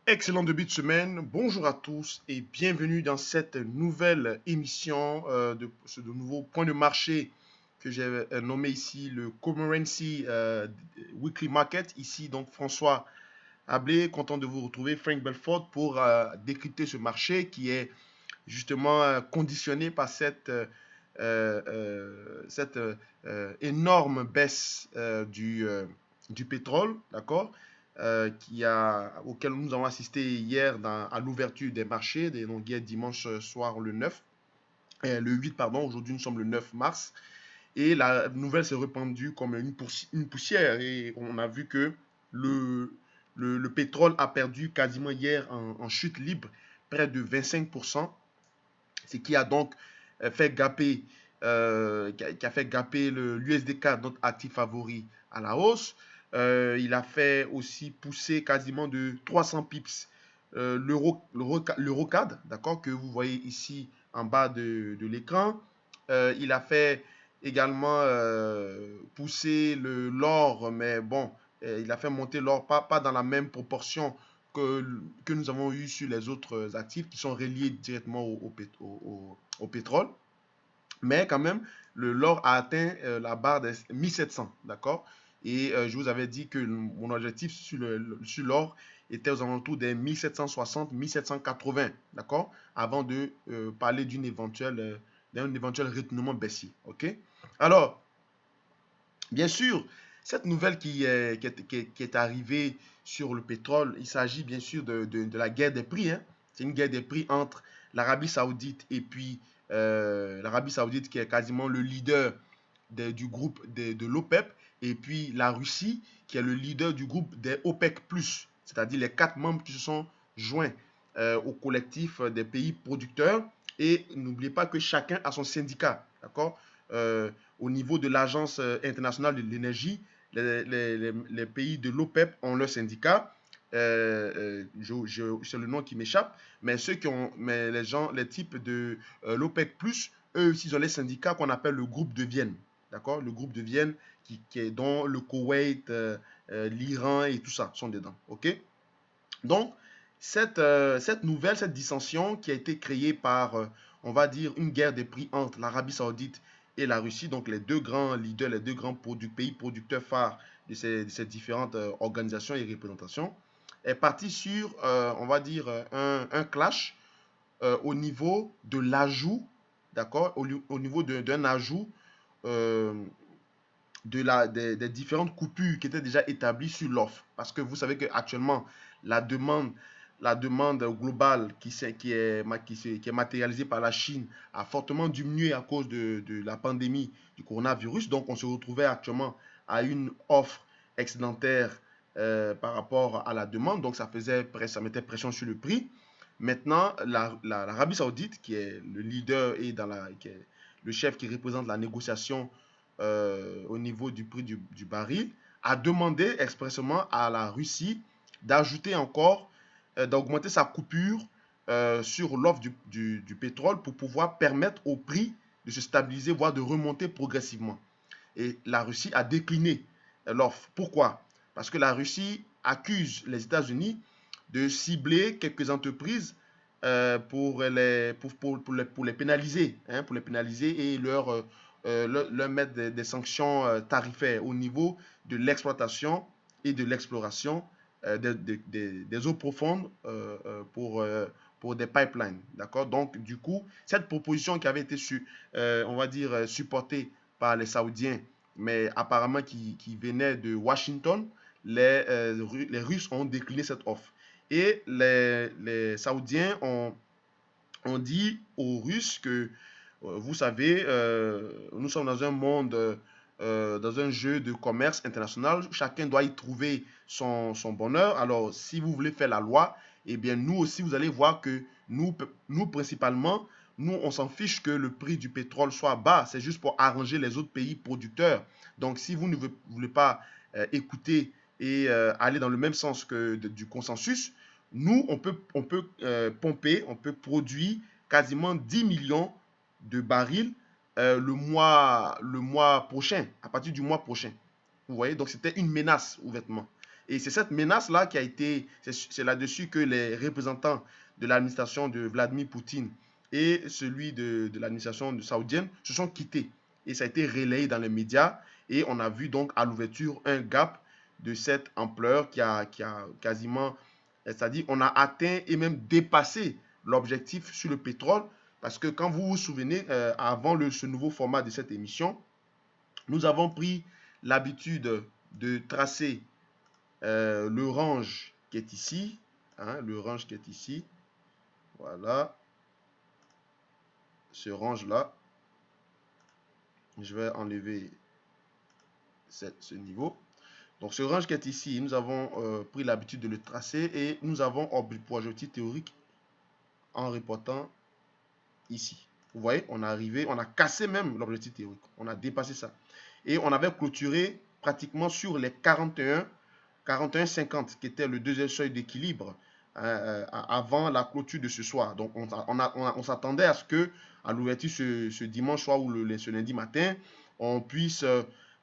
Excellent début de semaine, bonjour à tous et bienvenue dans cette nouvelle émission de ce de nouveau point de marché que j'ai nommé ici le Commercy Weekly Market. Ici donc François Ablé, content de vous retrouver, Frank Belfort pour décrypter ce marché qui est justement conditionné par cette énorme baisse du pétrole, d'accord, auquel nous avons assisté hier à l'ouverture des marchés, donc hier dimanche soir le 8, pardon, aujourd'hui nous sommes le 9 mars, et la nouvelle s'est répandue comme une poussière, et on a vu que le, le pétrole a perdu quasiment hier en chute libre près de 25%, ce qui a donc fait gaper, qui a fait gaper l'USDK, notre actif favori, à la hausse. Il a fait aussi pousser quasiment de 300 pips l'eurocad, d'accord, que vous voyez ici en bas de l'écran. Il a fait également pousser l'or, mais bon, il a fait monter l'or, pas dans la même proportion que nous avons eu sur les autres actifs qui sont reliés directement au pétrole. Mais quand même, l'or a atteint la barre des 1700, d'accord. Et je vous avais dit que mon objectif sur l'or était aux alentours des 1760, 1780, d'accord, avant de parler d'un éventuel retournement baissier, ok. Alors, bien sûr, cette nouvelle qui est arrivée sur le pétrole, il s'agit bien sûr de la guerre des prix, hein. C'est une guerre des prix entre l'Arabie Saoudite et puis l'Arabie Saoudite qui est quasiment le leader du groupe de l'OPEP et puis la Russie qui est le leader du groupe des OPEC+, c'est-à-dire les 4 membres qui se sont joints au collectif des pays producteurs. Et n'oubliez pas que chacun a son syndicat, d'accord. Au niveau de l'Agence internationale de l'énergie, les pays de l'OPEP ont leur syndicat. C'est le nom qui m'échappe, mais les types de l'OPEC+, eux aussi, ils ont les syndicats qu'on appelle le groupe de Vienne, d'accord, le groupe de Vienne qui est dont le Koweït, l'Iran et tout ça sont dedans, ok. Donc cette dissension qui a été créée par, on va dire, une guerre des prix entre l'Arabie Saoudite et la Russie, donc les deux grands leaders, les deux grands pays producteurs phares de ces différentes organisations et représentations, est partie sur, on va dire, un clash au niveau de l'ajout, d'accord, au niveau d'un ajout euh, des différentes coupures qui étaient déjà établies sur l'offre. Parce que vous savez qu'actuellement, la demande, la demande globale qui est matérialisée par la Chine a fortement diminué à cause de la pandémie du coronavirus. Donc, on se retrouvait actuellement à une offre excédentaire par rapport à la demande. Donc, ça mettait pression sur le prix. Maintenant, l'Arabie Saoudite, qui est le leader et qui est le chef qui représente la négociation au niveau du prix du baril, a demandé expressément à la Russie d'ajouter encore, d'augmenter sa coupure sur l'offre du pétrole pour pouvoir permettre au prix de se stabiliser, voire de remonter progressivement. Et la Russie a décliné l'offre. Pourquoi? Parce que la Russie accuse les États-Unis de cibler quelques entreprises pour les pénaliser, hein, pour les pénaliser et leur mettre des sanctions tarifaires au niveau de l'exploitation et de l'exploration des eaux profondes pour des pipelines. D'accord. Donc, du coup, cette proposition qui avait été, on va dire, supportée par les Saoudiens, mais apparemment qui venait de Washington, les Russes ont décliné cette offre. Et les Saoudiens ont dit aux Russes que, vous savez, nous sommes dans un monde, dans un jeu de commerce international, chacun doit y trouver son bonheur. Alors, si vous voulez faire la loi, eh bien, nous aussi, vous allez voir que nous principalement, nous, on s'en fiche que le prix du pétrole soit bas. C'est juste pour arranger les autres pays producteurs. Donc, si vous ne voulez pas écouter et aller dans le même sens du consensus, nous, pomper, on peut produire quasiment 10 millions de barils le mois prochain, à partir du mois prochain. Vous voyez, donc c'était une menace ouvertement. Et c'est cette menace-là qui a été, c'est là-dessus que les représentants de l'administration de Vladimir Poutine et celui de l'administration saoudienne se sont quittés. Et ça a été relayé dans les médias. Et on a vu donc à l'ouverture un gap de cette ampleur qui a quasiment, c'est-à-dire on a atteint et même dépassé l'objectif sur le pétrole. Parce que quand vous vous souvenez, avant ce nouveau format de cette émission, nous avons pris l'habitude de tracer le range qui est ici. Hein, le range qui est ici. Voilà. Ce range-là. Je vais enlever ce niveau. Donc ce range qui est ici, nous avons pris l'habitude de le tracer et nous avons pour objectif théorique en reportant ici. Vous voyez, on est arrivé, on a cassé même l'objectif théorique. On a dépassé ça. Et on avait clôturé pratiquement sur les 41,50 qui était le deuxième seuil d'équilibre avant la clôture de ce soir. Donc on s'attendait à ce que à l'ouverture ce dimanche soir ou ce lundi matin, on puisse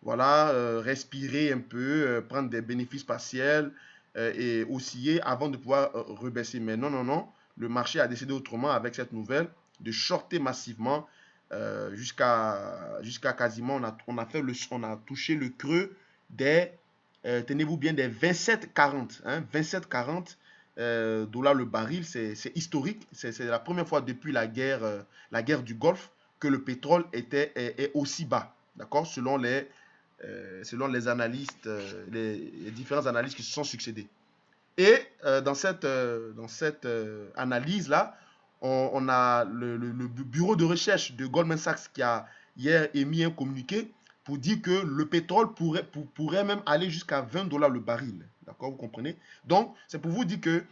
voilà, respirer un peu, prendre des bénéfices partiels et osciller avant de pouvoir rebaisser. Mais non, non, non, le marché a décidé autrement avec cette nouvelle de shorter massivement jusqu'à quasiment, on a touché le creux des, tenez-vous bien, des 27,40. Hein, 27,40 dollars le baril, c'est historique. C'est la première fois depuis la guerre du Golfe que le pétrole est aussi bas. D'accord, selon les analystes, les différents analystes qui se sont succédés. Et dans cette analyse-là, on a le bureau de recherche de Goldman Sachs qui a hier émis un communiqué pour dire que le pétrole pourrait même aller jusqu'à 20 dollars le baril. D'accord, vous comprenez? Donc, c'est pour vous dire que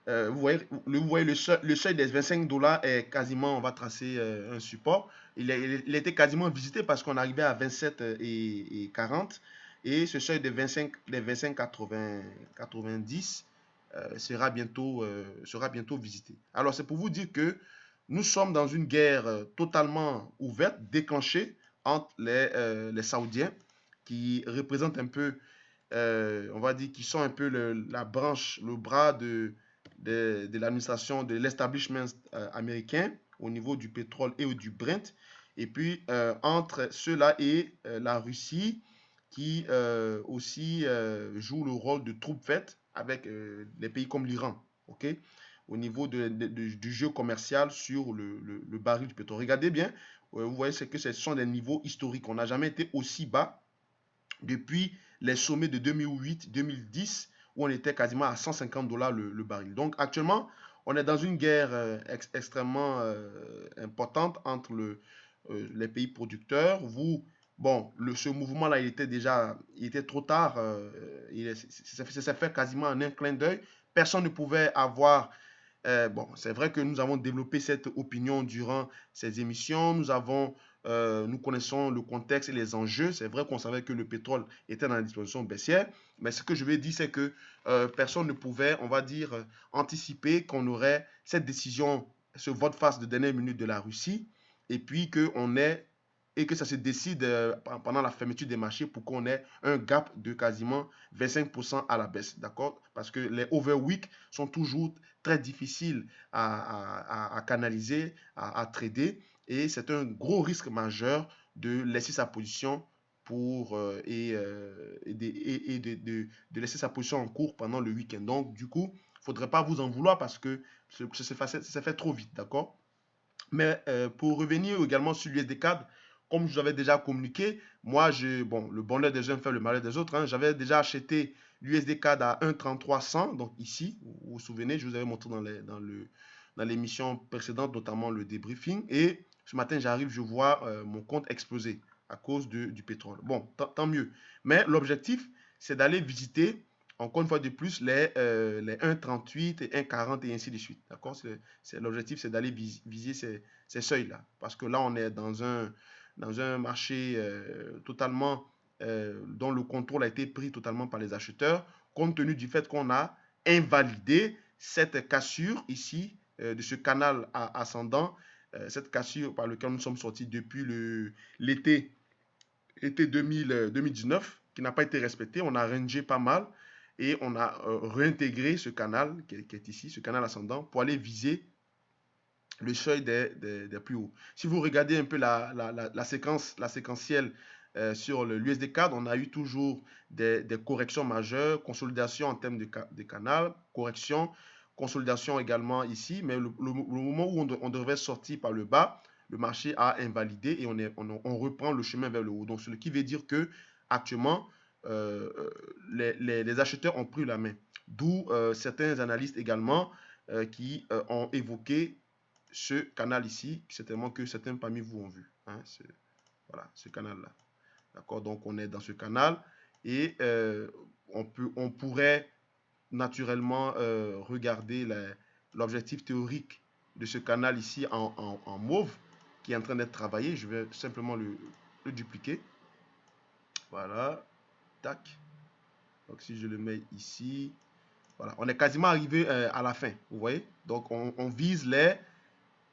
vous voyez le seuil des 25 dollars est quasiment, on va tracer un support. Il était quasiment visité parce qu'on arrivait à 27 et 40. Et ce seuil des 90 sera bientôt visité. Alors, c'est pour vous dire que nous sommes dans une guerre totalement ouverte, déclenchée entre les Saoudiens, qui représentent un peu, on va dire, qui sont un peu la branche, le bras de l'administration, de l'establishment américain au niveau du pétrole et du Brent. Et puis, entre ceux-là et la Russie, qui aussi joue le rôle de troupe faite avec les pays comme l'Iran, ok, au niveau du jeu commercial sur le baril du pétrole. Regardez bien, vous voyez que ce sont des niveaux historiques. On n'a jamais été aussi bas depuis les sommets de 2008-2010, où on était quasiment à 150 dollars le baril. Donc actuellement, on est dans une guerre extrêmement importante entre les pays producteurs. Bon, ce mouvement-là, il était trop tard. Ça s'est fait quasiment en un clin d'œil. Personne ne pouvait avoir. Bon, c'est vrai que nous avons développé cette opinion durant ces émissions. Nous connaissons le contexte et les enjeux. C'est vrai qu'on savait que le pétrole était dans la disposition baissière. Mais ce que je veux dire, c'est que personne ne pouvait, on va dire, anticiper qu'on aurait cette décision, ce vote-face de dernière minute de la Russie, et puis que ça se décide pendant la fermeture des marchés pour qu'on ait un gap de quasiment 25% à la baisse, d'accord? Parce que les overweek sont toujours très difficiles à canaliser, à trader, et c'est un gros risque majeur de laisser sa position de laisser sa position en cours pendant le week-end. Donc, du coup, il ne faudrait pas vous en vouloir parce que ça fait trop vite, d'accord? Mais pour revenir également sur l'USD-CAD, comme je vous avais déjà communiqué, moi, bon, le bonheur des uns fait le malheur des autres. Hein, j'avais déjà acheté l'USD-CAD à 1,3300. Donc ici, vous vous souvenez, je vous avais montré dans l'émission précédente, notamment le débriefing. Et ce matin, j'arrive, je vois mon compte exploser à cause du pétrole. Bon, tant mieux. Mais l'objectif, c'est d'aller visiter, encore une fois de plus, les 1,38 et 1,40 et ainsi de suite. D'accord? L'objectif, c'est d'aller viser ces seuils-là. Parce que là, on est dans un marché totalement dont le contrôle a été pris totalement par les acheteurs, compte tenu du fait qu'on a invalidé cette cassure ici de ce canal ascendant, cette cassure par laquelle nous sommes sortis depuis l'été 2019. qui n'a pas été respecté. On a rangé pas mal et on a réintégré ce canal qui est ici, ce canal ascendant, pour aller viser le seuil des plus hauts. Si vous regardez un peu la séquentielle sur l'USD CAD, on a eu toujours des corrections majeures, consolidation en termes de canal, correction, consolidation également ici, mais le moment où on devrait sortir par le bas, le marché a invalidé et on reprend le chemin vers le haut. Donc, ce qui veut dire que actuellement, les acheteurs ont pris la main. D'où certains analystes également qui ont évoqué ce canal ici, certainement que certains parmi vous ont vu. Hein, voilà, ce canal-là. D'accord, donc on est dans ce canal et on pourrait naturellement regarder l'objectif théorique de ce canal ici en mauve qui est en train d'être travaillé. Je vais simplement le dupliquer. Voilà, tac. Donc si je le mets ici, voilà, on est quasiment arrivé à la fin, vous voyez. Donc on vise les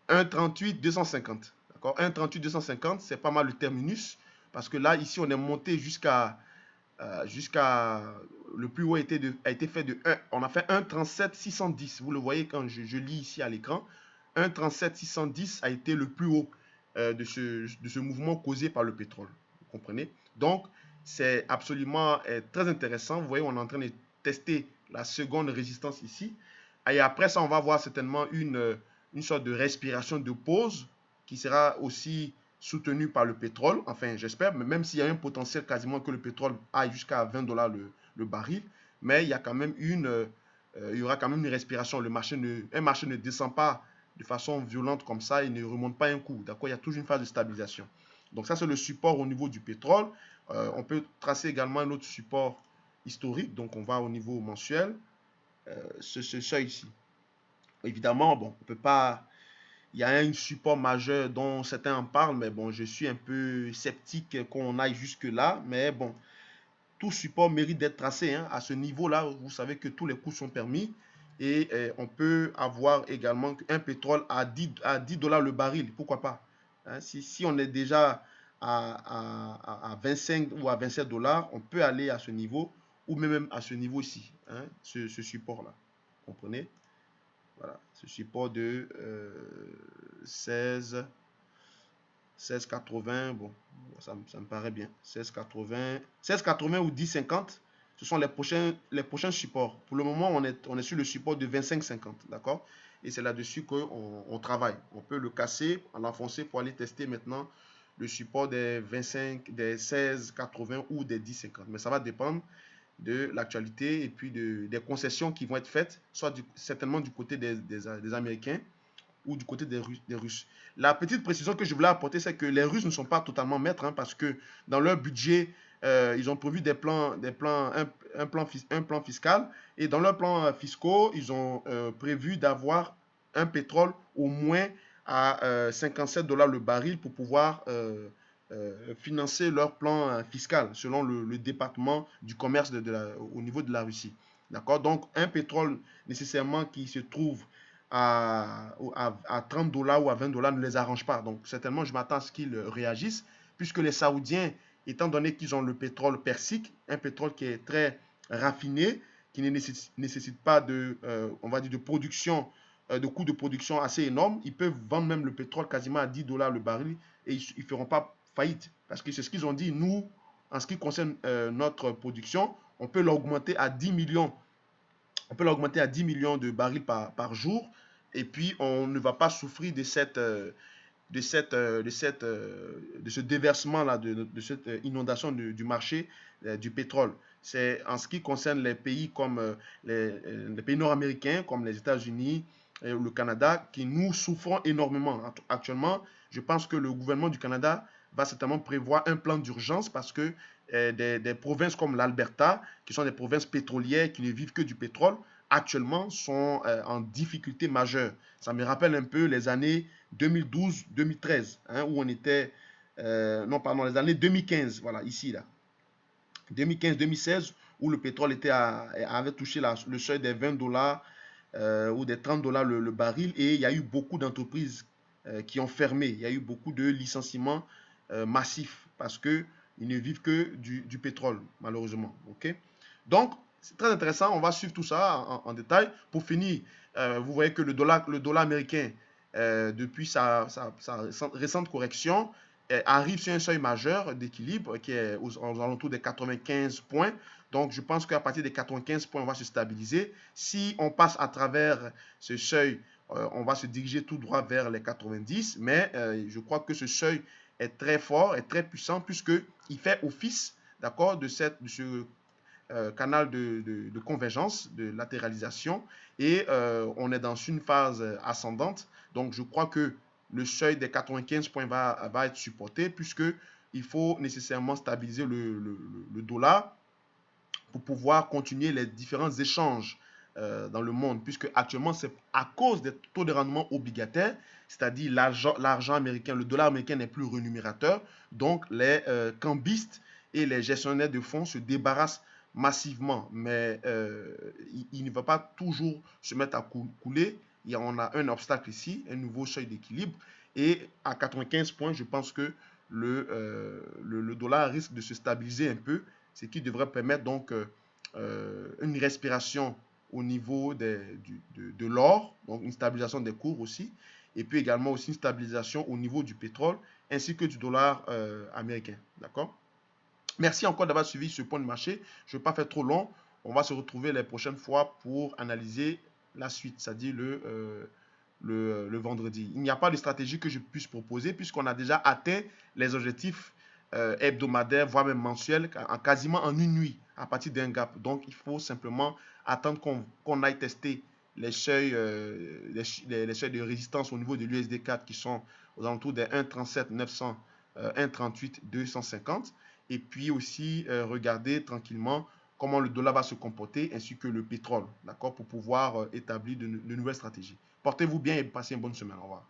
1,38 250. D'accord, 1,38 250, c'est pas mal le terminus parce que là ici on est monté jusqu'à le plus haut a été fait de 1. On a fait 1,37 610. Vous le voyez quand je lis ici à l'écran. 1,37 610 a été le plus haut de ce mouvement causé par le pétrole. Vous comprenez? Donc, c'est absolument très intéressant. Vous voyez, on est en train de tester la seconde résistance ici. Et après ça, on va voir certainement une sorte de respiration de pause qui sera aussi soutenu par le pétrole, enfin j'espère, mais même s'il y a un potentiel quasiment que le pétrole aille jusqu'à 20 $ le baril, mais il y a quand même il y aura quand même une respiration. Un marché ne descend pas de façon violente comme ça et ne remonte pas un coup, d'accord? Il y a toujours une phase de stabilisation. Donc ça c'est le support au niveau du pétrole. On peut tracer également un autre support historique, donc on va au niveau mensuel, ce seuil ici. Évidemment, bon, on peut pas. Il y a un support majeur dont certains en parlent, mais bon, je suis un peu sceptique qu'on aille jusque-là. Mais bon, tout support mérite d'être tracé. Hein. À ce niveau-là, vous savez que tous les coûts sont permis. Et on peut avoir également un pétrole à 10 $ le baril. Pourquoi pas? Hein, si on est déjà à 25 ou à 27 $, on peut aller à ce niveau ou même à ce niveau ici, hein, ce support-là. Vous comprenez? Voilà, ce support de 16,80, bon, ça me paraît bien. 16,80 ou 10,50, ce sont les prochains supports. Pour le moment, on est sur le support de 25,50, d'accord? Et c'est là-dessus qu'on travaille. On peut le casser, l'enfoncer pour aller tester maintenant le support des 16,80 ou des 10,50. Mais ça va dépendre de l'actualité et puis des concessions qui vont être faites, soit certainement du côté des Américains ou du côté des Russes. La petite précision que je voulais apporter, c'est que les Russes ne sont pas totalement maîtres, hein, parce que dans leur budget, ils ont prévu un plan fiscal, et dans leurs plans fiscaux, ils ont prévu d'avoir un pétrole au moins à 57 $ le baril pour pouvoir financer leur plan fiscal selon le département du commerce au niveau de la Russie. D'accord? Donc, un pétrole nécessairement qui se trouve à 30 $ ou à 20 $ ne les arrange pas. Donc, certainement, je m'attends à ce qu'ils réagissent, puisque les Saoudiens, étant donné qu'ils ont le pétrole persique, un pétrole qui est très raffiné, qui ne nécessite pas on va dire, de production, de coûts de production assez énormes, ils peuvent vendre même le pétrole quasiment à 10 $ le baril et ils ne feront pas faillite. Parce que c'est ce qu'ils ont dit, nous, en ce qui concerne notre production, on peut l'augmenter à 10 millions. On peut l'augmenter à 10 millions de barils par jour. Et puis, on ne va pas souffrir de ce déversement-là, de cette inondation du marché du pétrole. C'est en ce qui concerne les pays comme les pays nord-américains, comme les États-Unis et le Canada, qui nous souffrons énormément. Actuellement, je pense que le gouvernement du Canada va certainement prévoir un plan d'urgence parce que des provinces comme l'Alberta, qui sont des provinces pétrolières qui ne vivent que du pétrole, actuellement sont en difficulté majeure. Ça me rappelle un peu les années 2012-2013, hein, où on était, non pardon, les années 2015, voilà, ici, là. 2015-2016, où le pétrole avait touché le seuil des 20 $ ou des 30 $ le baril, et il y a eu beaucoup d'entreprises qui ont fermé. Il y a eu beaucoup de licenciements massifs parce qu'il Ils ne vivent que du pétrole, malheureusement. OK? Donc, c'est très intéressant. On va suivre tout ça en détail. Pour finir, vous voyez que le dollar américain, depuis sa récente correction, arrive sur un seuil majeur d'équilibre qui est aux alentours des 95 points. Donc, je pense qu'à partir des 95 points, on va se stabiliser. Si on passe à travers ce seuil, on va se diriger tout droit vers les 90. Mais je crois que ce seuil est très fort, est très puissant, puisqu'il fait office, d'accord, de ce canal de convergence, de latéralisation, et on est dans une phase ascendante. Donc, je crois que le seuil des 95 points va être supporté, puisqu'il faut nécessairement stabiliser le dollar pour pouvoir continuer les différents échanges dans le monde, puisque actuellement, c'est à cause des taux de rendement obligataires, c'est-à-dire l'argent américain, le dollar américain n'est plus rémunérateur, donc les cambistes et les gestionnaires de fonds se débarrassent massivement, mais il ne va pas toujours se mettre à couler. On a un obstacle ici, un nouveau seuil d'équilibre, et à 95 points, je pense que le dollar risque de se stabiliser un peu, ce qui devrait permettre donc une respiration au niveau de l'or, donc une stabilisation des cours aussi, et puis également aussi une stabilisation au niveau du pétrole, ainsi que du dollar américain. D'accord? Merci encore d'avoir suivi ce point de marché. Je ne vais pas faire trop long. On va se retrouver les prochaines fois pour analyser la suite, c'est-à-dire le vendredi. Il n'y a pas de stratégie que je puisse proposer puisqu'on a déjà atteint les objectifs hebdomadaires, voire même mensuels, quasiment en une nuit à partir d'un gap. Donc, il faut simplement attendre qu'on aille tester les seuils, les seuils de résistance au niveau de l'USD4 qui sont aux alentours des 1,37 900, 1,38 250. Et puis aussi regarder tranquillement comment le dollar va se comporter ainsi que le pétrole, d'accord, pour pouvoir établir de nouvelles stratégies. Portez-vous bien et passez une bonne semaine. Au revoir.